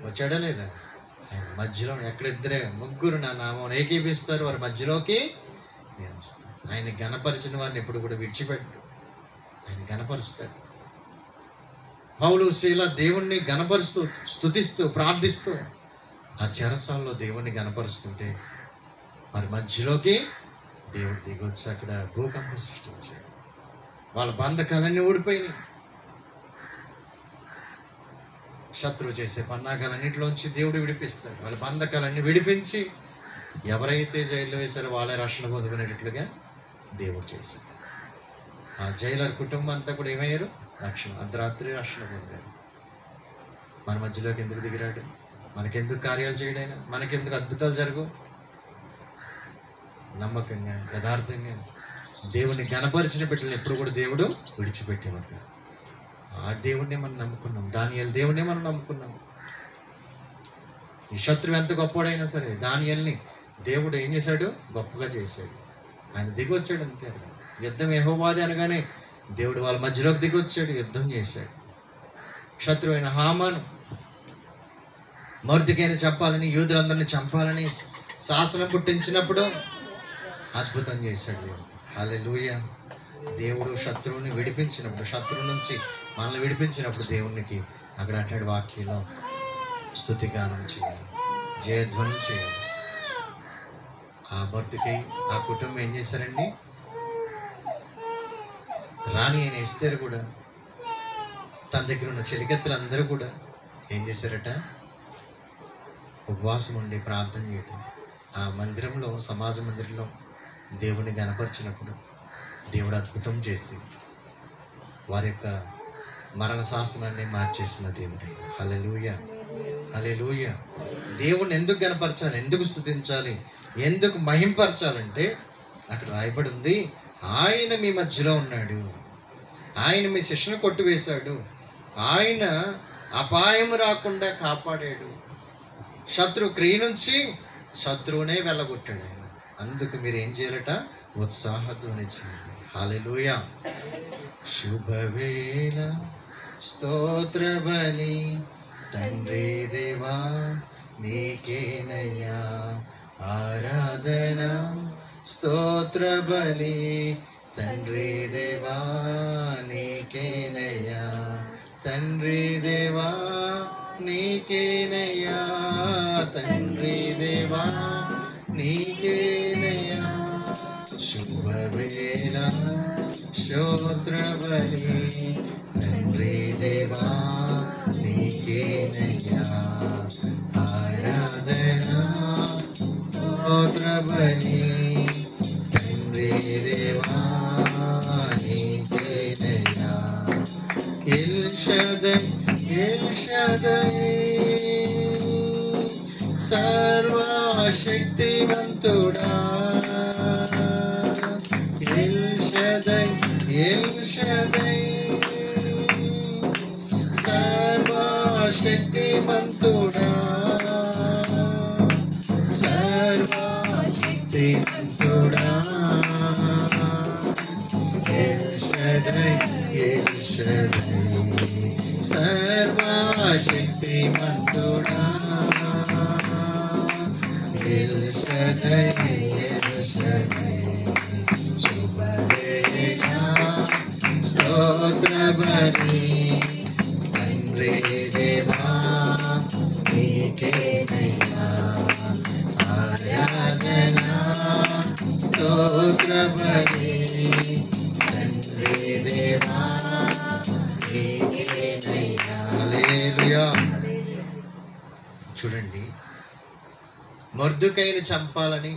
వచ్చాడా లేదా? ఆయన మధ్యలో ఎక్కడ ముగ్గురు నా నామం ఏకీపిస్తారు, వారి మధ్యలోకి నేను వస్తాను. ఆయన గణపరిచిన వారిని ఎప్పుడు కూడా విడిచిపెట్టు, ఆయన గణపరుస్తాడు. పౌలు, శీల దేవుణ్ణి గణపరుస్తూ, స్తుతిస్తూ, ప్రార్థిస్తూ ఆ చెరసాల్లో దేవుణ్ణి గణపరుస్తుంటే వారి మధ్యలోకి దేవుడు దిగొచ్చి అక్కడ భూకంపం సృష్టించాడు. వాళ్ళ బంధకాలన్నీ ఊడిపోయినాయి. శత్రువు చేసే పన్నాగాలన్నింటిలోంచి దేవుడు విడిపిస్తాడు. వాళ్ళ బంధకాలన్నీ విడిపించి ఎవరైతే జైల్లో వేశారో వాళ్ళే రక్షణ పొందుకునేటట్లుగా దేవుడు చేశాడు. ఆ జైలర్ కుటుంబం అంతా కూడా ఏమయ్యారు? రక్షణ, అర్ధరాత్రి రక్షణ పొందారు. మన మధ్యలోకి ఎందుకు దిగిరాడు? మనకెందుకు కార్యాలు చేయడైనా? మనకెందుకు అద్భుతాలు జరగవు? నమ్మకంగా, యథార్థంగా దేవుని గణపరిచిన బిడ్డలు ఎప్పుడు కూడా దేవుడు విడిచిపెట్టేవాడు. ఆ దేవుడినే మనం నమ్ముకున్నాం. దానియేలు దేవుడినే మనం నమ్ముకున్నాం. ఈ శత్రువు ఎంత గొప్పవాడైనా సరే దానియేలుని దేవుడు ఏం చేశాడు? గొప్పగా చేశాడు. ఆయన దిగొచ్చాడు అంతే. యుద్ధం యెహోవాదే అనగానే దేవుడు వాళ్ళ మధ్యలోకి దిగొచ్చాడు, యుద్ధం చేశాడు. శత్రువు అయిన హామాను మొర్దెకైని చంపాలని, యూదులందరినీ చంపాలని శాసనం పుట్టించినప్పుడు అద్భుతం చేశాడు దేవుడు. హల్లెలూయా. దేవుడు శత్రువుని విడిపించినప్పుడు, శత్రువు నుంచి మనల్ని విడిపించినప్పుడు దేవునికి అక్కడ అంటాడు వాక్యంలో స్తుతిగానం చేయాలి, జయధ్వనం చేయాలి. ఆ మొర్దెకై, ఆ కుటుంబం ఏం చేశారండి? రాణి అయిన ఎస్తేరు కూడా, తన దగ్గర ఉన్న చెలికత్తెలందరూ కూడా ఏం చేశారట? ఉపవాసం ఉండి ప్రార్థన చేయటం. ఆ మందిరంలో, సమాజ మందిరంలో దేవుని గణపరిచినప్పుడు దేవుడు అద్భుతం చేసి వారి యొక్క మరణ శాసనాన్ని మార్చేసిన దేవుడు. హల్లెలూయా, హల్లెలూయా. దేవుణ్ణి ఎందుకు గణపరచాలి, ఎందుకు స్తుతించాలి, ఎందుకు మహింపరచాలంటే అక్కడ రాయబడి ఉంది, ఆయన మీ మధ్యలో ఉన్నాడు, ఆయన మీ శిక్షను కొట్టివేశాడు, ఆయన అపాయం రాకుండా కాపాడాడు, శత్రువు క్రియ నుంచి శత్రువునే వెళ్ళగొట్టాడు ఆయన. అందుకు మీరు ఏం చేయాలట? ఉత్సాహధ్వని చేయాలి. హల్లెలూయా. శుభవేళ స్తోత్ర బలి తండ్రి దేవా నీకేనయ్యా ఆరాధన, స్తోత్ర బలి తండ్రి దేవా నీకేనయ్యా, తండ్రి దేవా నీకేనయ్యా, తండ్రి దేవా నీకేనయ్యా. శుభవేళ స్తోత్ర బలి తండ్రి దేవా నీకేనయ్యా ఆరాధన, స్తోత్ర బలి తండ్రి దేవా నీకేనయ్యా. ఎల్ షదై, ఎల్ షదై సర్వశక్తివంతుడా, ఎల్ షదై, ఎల్ షదై సర్వశక్తివంతుడా, సర్వశక్తివంతుడా, ఎల్ షదై, ఎల్ షదై సర్వశక్తివంతుడా, ఎల్ షదై, ఎల్ షదై. శుభవేళ స్తోత్ర బలి తండ్రి దేవా నీకేనయ్యా ఆరాధన, స్తోత్ర బలి తండ్రి దేవా నీకేనయ్యా. హల్లెలూయా. చూడండి, మొర్దెకైని చంపాలని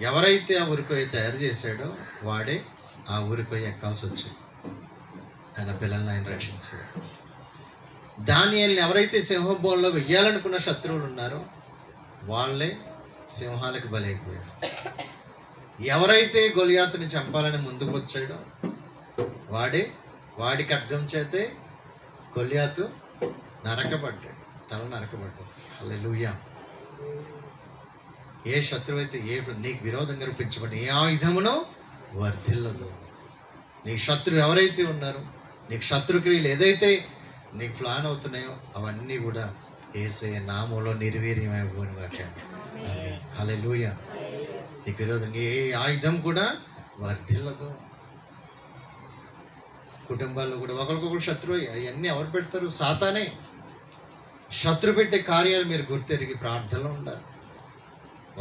ఎవరైతే ఆ ఉరికొయ్య తయారు చేశాడో వాడే ఆ ఉరికొయ్య ఎక్కాల్సి వచ్చింది. తన పిల్లల్ని ఆయన రక్షించాడు. దానియేలుని ఎవరైతే సింహబోన్లో వెయ్యాలనుకున్న శత్రువులు ఉన్నారో వాళ్ళే సింహాలకు బలైపోయారు. ఎవరైతే గొలియాతుని చంపాలని ముందుకు వచ్చాడో వాడే వాడి ఖడ్గం చేతే గొల్యాతు నరకబడ్డాడు, తల నరకబడ్డాడు. హల్లెలూయా. ఏ శత్రువు అయితే నీకు విరోధంగా రూపించబడి ఏ ఆయుధమును వర్ధిల్లదు. నీ శత్రువు ఎవరైతే ఉన్నారో, నీకు శత్రుక్రియలు ఏదైతే నీకు ప్లాన్ అవుతున్నాయో అవన్నీ కూడా యేసయ్య నామములో నిర్వీర్యమైపోయినగాక. హల్లెలూయా. నీకు విరోధంగా ఏ ఆయుధం కూడా వర్ధిల్లదు. కుటుంబాల్లో కూడా ఒకరికొకరు శత్రువు. అవన్నీ ఎవరు పెడతారు? సాతానే. శత్రు పెట్టే కార్యాలు మీరు గుర్తెరిగి ప్రార్థనలో ఉండాలి.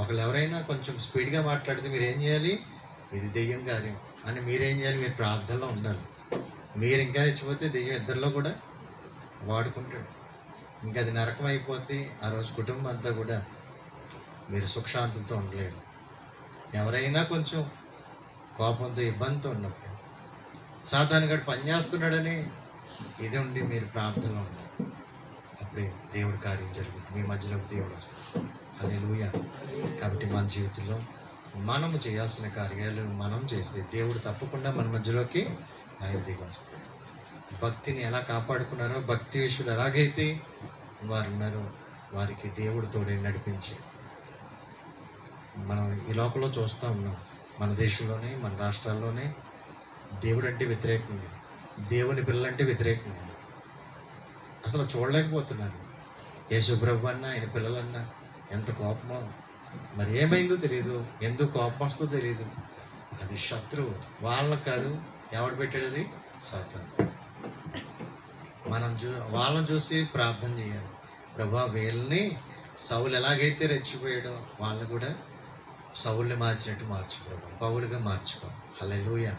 ఒకళ్ళు ఎవరైనా కొంచెం స్పీడ్గా మాట్లాడితే మీరు ఏం చేయాలి? ఇది దెయ్యం కార్యం అని మీరేం చేయాలి? మీరు ప్రార్థనలో ఉండాలి. మీరు ఇంకా రెచ్చిపోతే దెయ్యం ఇద్దరిలో కూడా వాడుకుంటాడు. ఇంకా అది నరకం అయిపోద్ది. ఆ రోజు కుటుంబం అంతా కూడా మీరు సుఖశాంతులతో ఉండలేరు. ఎవరైనా కొంచెం కోపంతో ఇబ్బందితో ఉన్నప్పుడు సాతాను గడు పనిచేస్తున్నాడని ఇది ఉండి మీరు ప్రార్థనలో ఉండాలి. అప్పుడే దేవుడి కార్యం జరుగుతుంది, మీ మధ్యలోకి దేవుడు వస్తుంది. హల్లెలూయా. కాబట్టి మన జీవితంలో మనము చేయాల్సిన కార్యాలు మనం చేస్తే దేవుడు తప్పకుండా మన మధ్యలోకి ఆయన దిగి వస్తాడు. భక్తిని ఎలా కాపాడుకున్నారో, భక్తి విషయులు ఎలాగైతే వారు ఉన్నారో వారికి దేవుడు తోడే నడిపించి మనం ఈ లోకంలో చూస్తూ ఉన్నాం. మన దేశంలోనే, మన రాష్ట్రాల్లోనే దేవుడు అంటే వ్యతిరేకంగా, దేవుని పిల్లలంటే వ్యతిరేకంగా అసలు చూడలేకపోతున్నారు. యేసుప్రభు అన్న ఆయన పిల్లలన్నా ఎంత కోపమో. మరి ఏమైందో తెలియదు, ఎందుకు కోపం వస్తుందో తెలియదు. అది శత్రువు. వాళ్ళకి కాదు, ఎవడు పెట్టాడు? అది సాతాను. మనం వాళ్ళని చూసి ప్రార్థన చేయాలి. ప్రభా, వీళ్ళని సౌలు ఎలాగైతే రెచ్చిపోయాడో వాళ్ళని కూడా సౌల్ని మార్చినట్టు మార్చుకో, పౌలుగా మార్చుకో. హల్లెలూయా.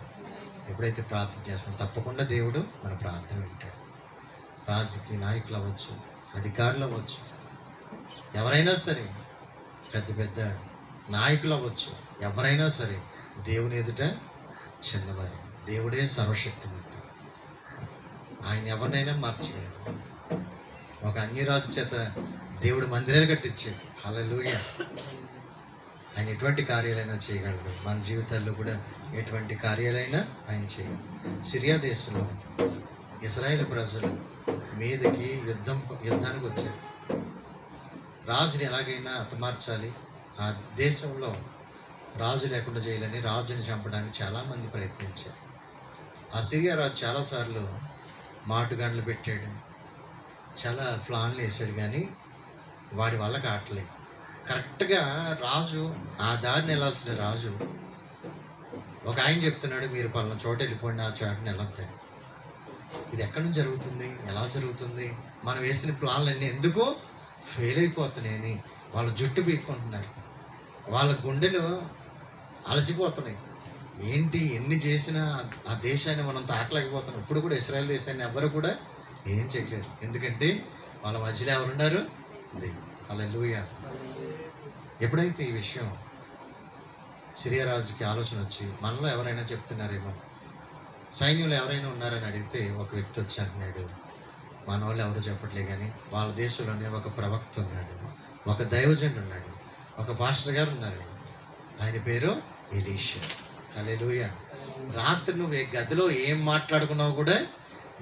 ఎప్పుడైతే ప్రార్థన చేస్తాం తప్పకుండా దేవుడు మన ప్రార్థన వింటాడు. రాజకీయ నాయకులు అవ్వచ్చు, అధికారులు అవ్వచ్చు, ఎవరైనా సరే, పెద్ద పెద్ద నాయకులు అవ్వచ్చు, ఎవరైనా సరే దేవుని ఎదుట చిన్నవారు. దేవుడే సర్వశక్తిమంతుడు. ఆయన ఎవరినైనా మార్చగలడు. ఒక అన్యరాజు చేత దేవుడు మందిరాలు కట్టించాడు. హల్లెలూయా. ఆయన ఎటువంటి కార్యాలైనా చేయగలడు. మన జీవితాల్లో కూడా ఎటువంటి కార్యాలైనా ఆయన చేయగలడు. సిరియా దేశంలో ఇశ్రాయేలు ప్రజలు మీదకి యుద్ధానికి వచ్చారు. రాజుని ఎలాగైనా హతమార్చాలి, ఆ దేశంలో రాజు లేకుండా చేయాలని, రాజుని చంపడానికి చాలామంది ప్రయత్నించారు. ఆ సిరియా రాజు చాలాసార్లు మాటుగాండ్లు పెట్టాడు, చాలా ప్లాన్లు వేసాడు, కానీ వాడి వల్ల కావట్లేదు. కరెక్ట్గా రాజు ఆ దారిని వెళ్ళాల్సిన రాజు ఒక ఆయన చెప్తున్నాడు, మీరు పలానా చోట వెళ్ళిపోండి, ఆ చోటని వెళ్ళొద్దని. ఇది ఎక్కడి నుంచి జరుగుతుంది? ఎలా జరుగుతుంది? మనం వేసిన ప్లాన్లన్నీ ఎందుకు ఫెయిల్ అయిపోతున్నాయని వాళ్ళ జుట్టు పీక్కుంటున్నారు. వాళ్ళ గుండెలు అలసిపోతున్నాయి. ఏంటి, ఎన్ని చేసినా ఆ దేశాన్ని మనం తాకలేకపోతున్నాం. ఇప్పుడు కూడా ఇశ్రాయేల్ దేశాన్ని ఎవరు కూడా ఏం చేయలేరు. ఎందుకంటే వాళ్ళ మధ్యలో ఎవరున్నారు? హల్లెలూయా. ఎప్పుడైతే ఈ విషయం సిరియా రాజుకి ఆలోచన వచ్చి, మనలో ఎవరైనా చెప్తున్నారేమో, సైన్యంలో ఎవరైనా ఉన్నారని అడిగితే ఒక వ్యక్తి వచ్చి అంటున్నాడు, మన వాళ్ళు ఎవరు చెప్పట్లే, కానీ వాళ్ళ దేశంలోనే ఒక ప్రవక్త ఉన్నాడు, ఒక దైవజనుడు ఉన్నాడు, ఒక పాస్టర్ గారు ఉన్నారు, ఆయన పేరు ఎలీషా. హల్లెలూయా. రాత్రి నువ్వు గదిలో ఏం మాట్లాడుకున్నావు కూడా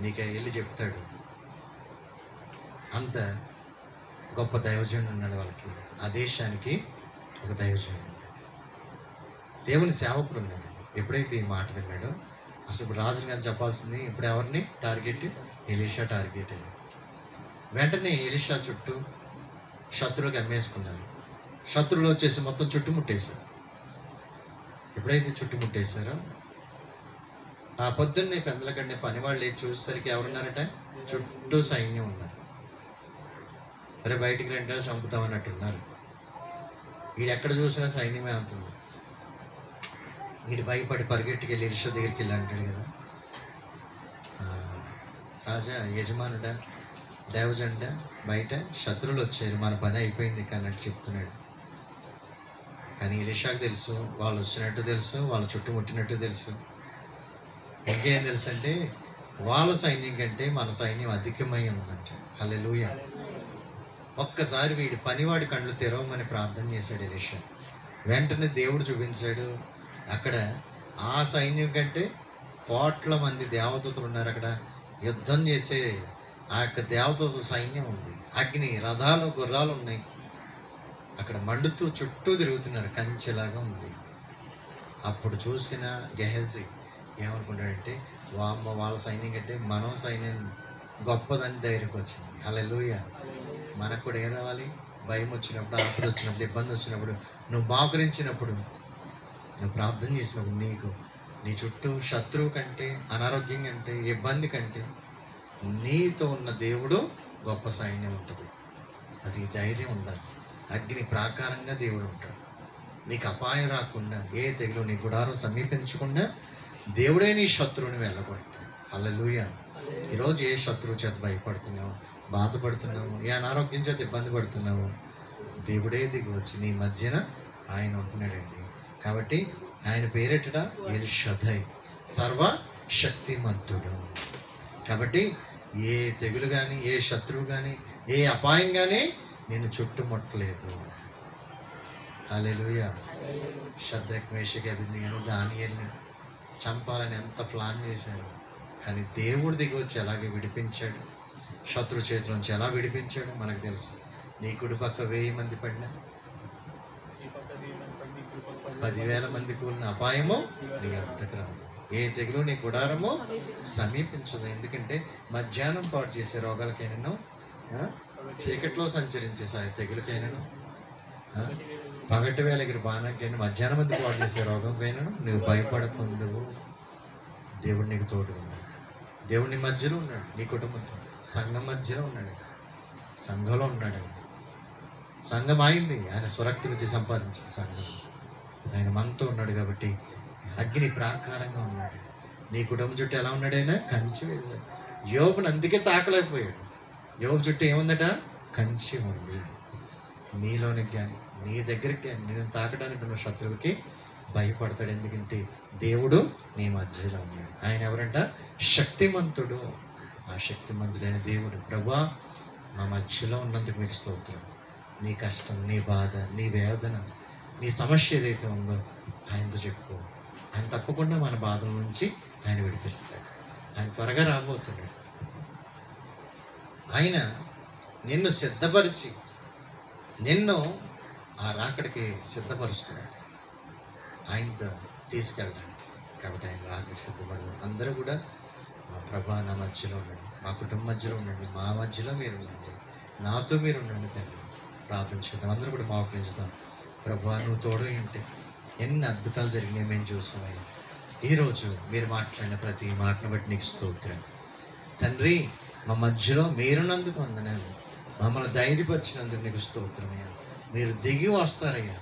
నీకు వెళ్ళి చెప్తాడు. అంత గొప్ప దైవజనుడు ఉన్నాడు వాళ్ళకి. ఆ దేశానికి ఒక దైవజనుడు, దేవుని సేవకుడు ఉన్నాడు. ఎప్పుడైతే ఈ మాట విన్నాడో, అసలు ఇప్పుడు రాజుని గారు చెప్పాల్సింది ఇప్పుడు ఎవరిని టార్గెట్? Elisha target. వెంటనే ఎలీషా చుట్టూ శత్రువులు అమ్మేసుకున్నారు. శత్రువులు వచ్చేసి మొత్తం చుట్టుముట్టేశారు. ఎప్పుడైతే చుట్టుముట్టేశారో, ఆ పొద్దున్నే పెందలకంటే పనివాళ్ళు లేచి చూసేసరికి ఎవరున్నారట? చుట్టూ సైన్యం ఉన్నారు. అరే బయటికి రెండో చంపుతామన్నట్టున్నారు. వీడు ఎక్కడ చూసినా సైన్యమే అంటుంది. వీడు భయపడి పరిగెట్టుకు వెళ్ళి ఎలీషా దగ్గరికి వెళ్ళి అంటాడు కదా, రాజా, యజమానుడా, దేవజండ, బయట శత్రువులు వచ్చారు, మన పని అయిపోయింది అన్నట్టు చెప్తున్నాడు. కానీ ఎలీషాకు తెలుసు, వాళ్ళు వచ్చినట్టు తెలుసు, వాళ్ళు చుట్టుముట్టినట్టు తెలుసు. ఇంకేం తెలుసు అంటే వాళ్ళ సైన్యం కంటే మన సైన్యం అధికమై ఉందంట. హల్లెలూయా. ఒక్కసారి వీడి పనివాడి కళ్ళు తెరవమని ప్రార్థన చేశాడు ఎలీషా. వెంటనే దేవుడు చూపించాడు, అక్కడ ఆ సైన్యం కంటే కోట్ల మంది దేవదూతలు ఉన్నారు అక్కడ. యుద్ధం చేసే ఆ యొక్క దేవదూత సైన్యం ఉంది. అగ్ని రథాలు గుర్రాలు ఉన్నాయి. అక్కడ మండుతూ చుట్టూ తిరుగుతున్నారు, కంచెలాగా ఉంది. అప్పుడు చూసిన గెహజీ ఏమనుకుంటాడంటే, వామ్మ వాళ్ళ సైన్యం కంటే మనం సైన్యం గొప్పదని ధైర్యకు వచ్చింది. హల్లెలూయా. మనకు కూడా ఏం రావాలి? భయం వచ్చినప్పుడు, ఆపద వచ్చినప్పుడు, ఇబ్బంది వచ్చినప్పుడు, నువ్వు మోకరించినప్పుడు, నువ్వు ప్రార్థన చేసినప్పుడు, నీకు నీ చుట్టూ శత్రువు కంటే, అనారోగ్యం కంటే, ఇబ్బంది కంటే నీతో ఉన్న దేవుడు గొప్ప సైన్యం ఉంటుంది. అది ధైర్యం ఉండాలి. అగ్ని ప్రాకారంగా దేవుడు ఉంటాడు. నీకు అపాయం రాకుండా, ఏ తెగులు నీ గుడారం సమీపించకుండా దేవుడే నీ శత్రువుని వెళ్ళగొడతాడు. హల్లెలూయా. ఈరోజు ఏ శత్రువు చేత భయపడుతున్నావు, బాధపడుతున్నావు, ఏ అనారోగ్యం చేత ఇబ్బంది పడుతున్నావు, దేవుడే దిగి వచ్చి నీ మధ్యన ఆయన ఉంటున్నాడండి. కాబట్టి ఆయన పేరెట్టడా ఎల్ షద్దై, సర్వశక్తిమంతుడు. కాబట్టి ఏ తెగులు కానీ, ఏ శత్రువు కానీ, ఏ అపాయం కానీ నిన్ను చుట్టుముట్టలేదు. హల్లెలూయా. షద్రక్, మేషక్, అబేద్నెగోను, దానియేలుని చంపాలని ఎంత ప్లాన్ చేశారు, కానీ దేవుడు దిగి వచ్చి ఎలాగే విడిపించాడు. శత్రు చేతుల నుంచి ఎలా విడిపించాడు మనకు తెలుసు. నీ కుడి పక్క 1000 మంది పడినా, 10,000 మంది కూలిన అపాయము నీ వద్దకు రాదు. ఏ తెగులు నీ గుడారము సమీపించదు. ఎందుకంటే మధ్యాహ్నం పాటు చేసే రోగాలకైనాను, చీకట్లో సంచరించే తెగులకైనాను, పగటి వేళ ఎగిరి బాణానికైనా, మధ్యాహ్నం మంది పాటు చేసే రోగంకైనాను నువ్వు భయపడకుందువు. దేవుడు నీకు తోడు ఉన్నాడు. దేవుడు నీ మధ్యలో ఉన్నాడు. నీ కుటుంబంతో, సంఘం మధ్యలో ఉన్నాడు, సంఘంలో ఉన్నాడు. సంఘం అయింది ఆయన స్వరక్తి నుంచి సంపాదించిన సంఘం. ఆయన మనతో ఉన్నాడు కాబట్టి అగ్ని ప్రాకారంగా ఉన్నాడు. నీ కుటుంబం చుట్టూ ఎలా ఉన్నాడైనా? కంచె వేశాడు. యోబుని అందుకే తాకలేకపోయాడు. యోబు చుట్టూ ఏముందట? కంచె ఉంది. నీలోనికి కానీ, నీ దగ్గరికి కానీ, నేను తాకడానికి ఉన్న శత్రువుకి భయపడతాడు. ఎందుకంటే దేవుడు నీ మధ్యలో ఉన్నాడు. ఆయన ఎవరంట? శక్తిమంతుడు. ఆ శక్తిమంతుడైన దేవుడు, ప్రభువా మా మధ్యలో ఉన్నందుకు మీకు స్తోత్రం. నీ కష్టం, నీ బాధ, నీ వేదన, నీ సమస్య ఏదైతే ఉందో ఆయనతో చెప్పుకో. ఆయన తప్పకుండా మన బాధల నుంచి ఆయన విడిపిస్తాడు. ఆయన త్వరగా రాబోతున్నాడు. ఆయన నిన్ను సిద్ధపరిచి నిన్ను ఆ రాకడికి సిద్ధపరుస్తున్నాడు, ఆయనతో తీసుకెళ్ళడానికి. కాబట్టి ఆయన రాకడికి సిద్ధపడదు. అందరూ కూడా మా ప్రభా నా మధ్యలో ఉండండి, మా కుటుంబం మధ్యలో ఉండండి, మా మధ్యలో మీరు ఉండండి, నాతో మీరు ఉండండి తండ్రి. ప్రార్థన చేద్దాం. అందరూ కూడా మోకరించుదాం. ప్రభా నువ్వు తోడు ఉంటే ఎన్ని అద్భుతాలు జరిగినాయి మేము చూసామయ్యా. ఈరోజు మీరు మాట్లాడిన ప్రతి మాటను బట్టి నీకు స్తోత్రం తండ్రి. మా మధ్యలో మీరున్నందుకు వందనాలు. మమ్మల్ని ధైర్యపరిచినందుకు నీకు స్తోత్రమయ్యా. మీరు దిగి వస్తారయ్యా.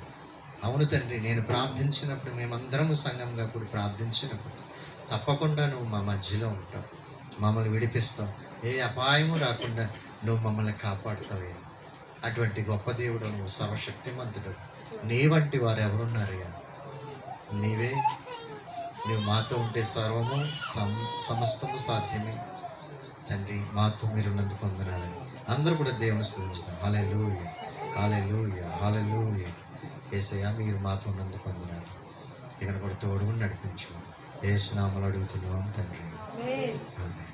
అవును తండ్రి, నేను ప్రార్థించినప్పుడు, మేమందరము సంఘంగా కూడి ప్రార్థించినప్పుడు తప్పకుండా నువ్వు మా మధ్యలో ఉంటావు, మమ్మల్ని విడిపిస్తావు. ఏ అపాయము రాకుండా నువ్వు మమ్మల్ని కాపాడుతావయ్యా. అటువంటి గొప్ప దేవుడు నువ్వు, సర్వశక్తిమంతుడు. నీ వంటి వారు ఎవరున్నారయ్యా? నీవే. నువ్వు మాతో ఉంటే సర్వము సమస్తము సాధ్యమే తండ్రి. మాతో మీరు ఉన్నందుకు వందనాలని అందరూ కూడా దేవుని స్తుతిస్తాం. హల్లెలూయా, హల్లెలూయా, హల్లెలూయా. యేసయ్యా మీరు మాతో ఉన్నందుకు వందనాలు. ఇక్కడ కూడా తోడుగా నడిపించు. యేసు నామములో అడుగుతున్నాం తండ్రి. ఆమేన్.